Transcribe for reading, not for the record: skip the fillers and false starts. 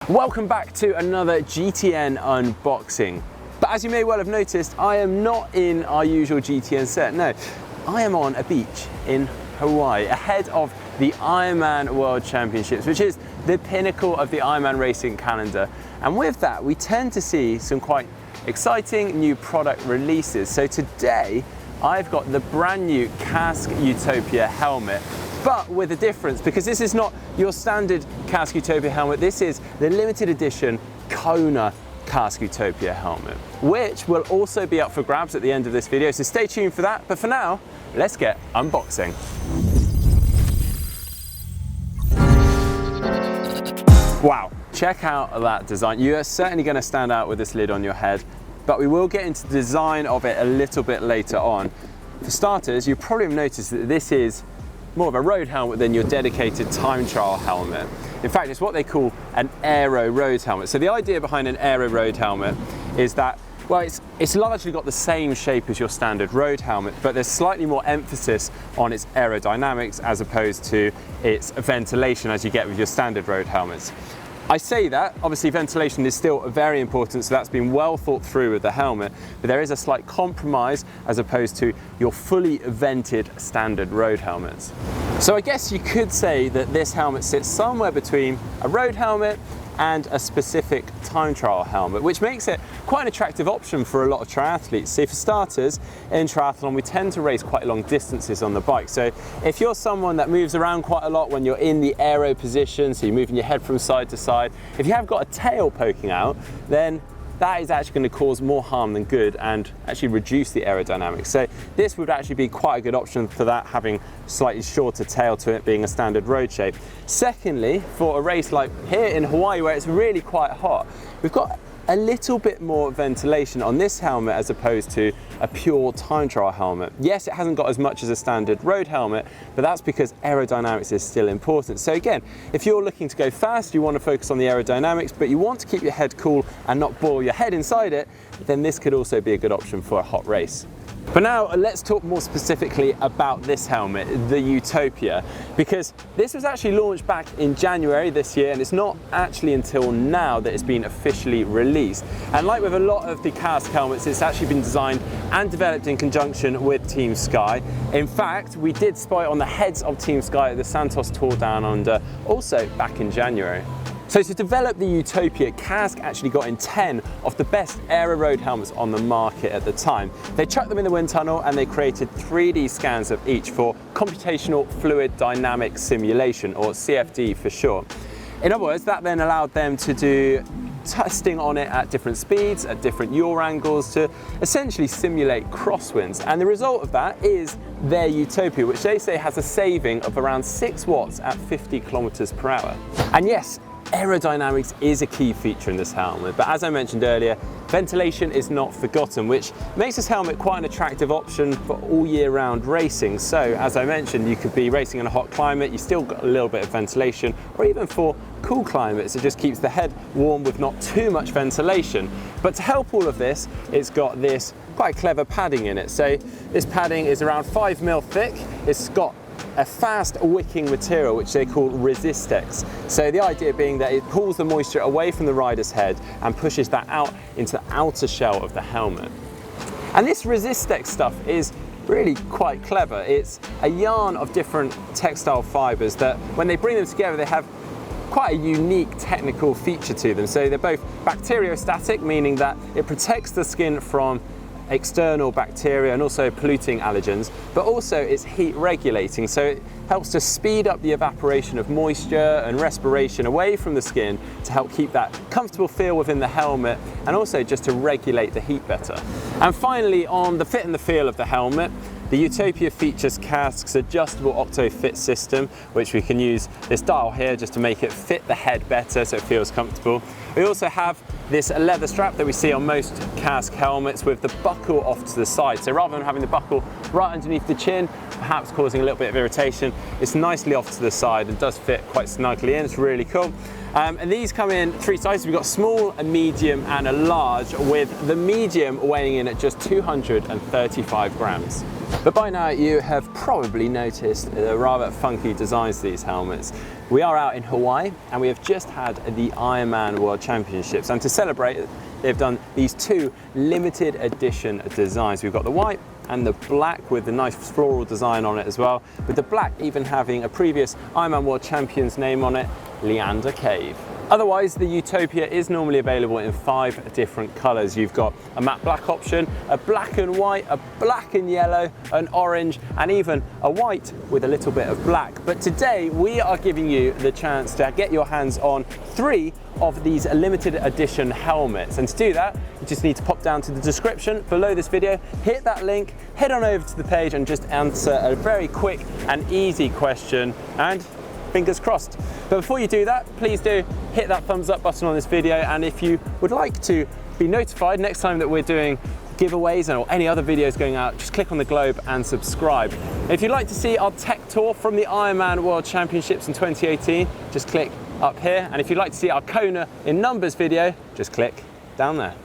Welcome back to another GTN unboxing. But as you may well have noticed, I am not in our usual GTN set. No, I am on a beach in Hawaii ahead of the Ironman World Championships, which is the pinnacle of the Ironman racing calendar. And with that, we tend to see some quite exciting new product releases. So today, I've got the brand new Kask Utopia helmet, but with a difference, because this is not your standard Kask Utopia helmet. This is the limited edition Kona Kask Utopia helmet, which will also be up for grabs at the end of this video, so stay tuned for that. But for now, let's get unboxing. Wow, check out that design. You are certainly going to stand out with this lid on your head, but we will get into the design of it a little bit later on. For starters, you probably have noticed that this is more of a road helmet than your dedicated time trial helmet. In fact, it's what they call an aero road helmet. So the idea behind an aero road helmet is that, well, it's largely got the same shape as your standard road helmet, but there's slightly more emphasis on its aerodynamics as opposed to its ventilation as you get with your standard road helmets. I say that, obviously ventilation is still very important, so that's been well thought through with the helmet, but there is a slight compromise as opposed to your fully vented standard road helmets. So I guess you could say that this helmet sits somewhere between a road helmet and a specific time trial helmet, which makes it quite an attractive option for a lot of triathletes. See, for starters, in triathlon, we tend to race quite long distances on the bike. So if you're someone that moves around quite a lot when you're in the aero position, so you're moving your head from side to side, if you have got a tail poking out, then that is actually going to cause more harm than good and actually reduce the aerodynamics. So this would actually be quite a good option for that, having slightly shorter tail to it being a standard road shape. Secondly, for a race like here in Hawaii where it's really quite hot, we've got a little bit more ventilation on this helmet as opposed to a pure time trial helmet. Yes, it hasn't got as much as a standard road helmet, but that's because aerodynamics is still important. So again, if you're looking to go fast, you want to focus on the aerodynamics, but you want to keep your head cool and not boil your head inside it, then this could also be a good option for a hot race. But now let's talk more specifically about this helmet, the Utopia, because this was actually launched back in January this year, and it's not actually until now that it's been officially released. And like with a lot of the Kask helmets, it's actually been designed and developed in conjunction with Team Sky. In fact, we did spy on the heads of Team Sky at the Santos Tour Down Under, also back in January. So to develop the Utopia, Kask actually got in 10 of the best aero road helmets on the market at the time. They chucked them in the wind tunnel and they created 3D scans of each for computational fluid dynamic simulation, or CFD for short. In other words, that then allowed them to do testing on it at different speeds, at different yaw angles, to essentially simulate crosswinds. And the result of that is their Utopia, which they say has a saving of around 6 watts at 50 kilometers per hour. And yes, aerodynamics is a key feature in this helmet, but as I mentioned earlier, ventilation is not forgotten, which makes this helmet quite an attractive option for all year round racing. So as I mentioned, you could be racing in a hot climate, you still got a little bit of ventilation, or even for cool climates, it just keeps the head warm with not too much ventilation. But to help all of this, it's got this quite clever padding in it. So this padding is around 5 mil thick, it's got a fast wicking material which they call Resistex. So the idea being that it pulls the moisture away from the rider's head and pushes that out into the outer shell of the helmet. And this Resistex stuff is really quite clever. It's a yarn of different textile fibers that when they bring them together, they have quite a unique technical feature to them. So they're both bacteriostatic, meaning that it protects the skin from external bacteria and also polluting allergens, but also it's heat regulating, so it helps to speed up the evaporation of moisture and respiration away from the skin to help keep that comfortable feel within the helmet, and also just to regulate the heat better. And finally, on the fit and the feel of the helmet, the Utopia features Kask's adjustable OctoFit system, which we can use this dial here just to make it fit the head better so it feels comfortable. We also have this leather strap that we see on most Kask helmets with the buckle off to the side. So rather than having the buckle right underneath the chin, perhaps causing a little bit of irritation, it's nicely off to the side and does fit quite snugly in. It's really cool. And these come in 3 sizes. We've got small, a medium and a large, with the medium weighing in at just 235 grams. But by now you have probably noticed the rather funky designs to these helmets. We are out in Hawaii and we have just had the Ironman World Championships, and to celebrate, they've done these two limited edition designs. We've got the white and the black with the nice floral design on it as well, with the black even having a previous Ironman World Champion's name on it, Leander Cave. Otherwise, the Utopia is normally available in 5 different colours. You've got a matte black option, a black and white, a black and yellow, an orange, and even a white with a little bit of black. But today, we are giving you the chance to get your hands on 3 of these limited edition helmets. And to do that, you just need to pop down to the description below this video, hit that link, head on over to the page and just answer a very quick and easy question, and fingers crossed. But before you do that, please do hit that thumbs up button on this video, and if you would like to be notified next time that we're doing giveaways or any other videos going out, just click on the globe and subscribe. If you'd like to see our tech tour from the Ironman World Championships in 2018, just click up here, and if you'd like to see our Kona in numbers video, just click down there.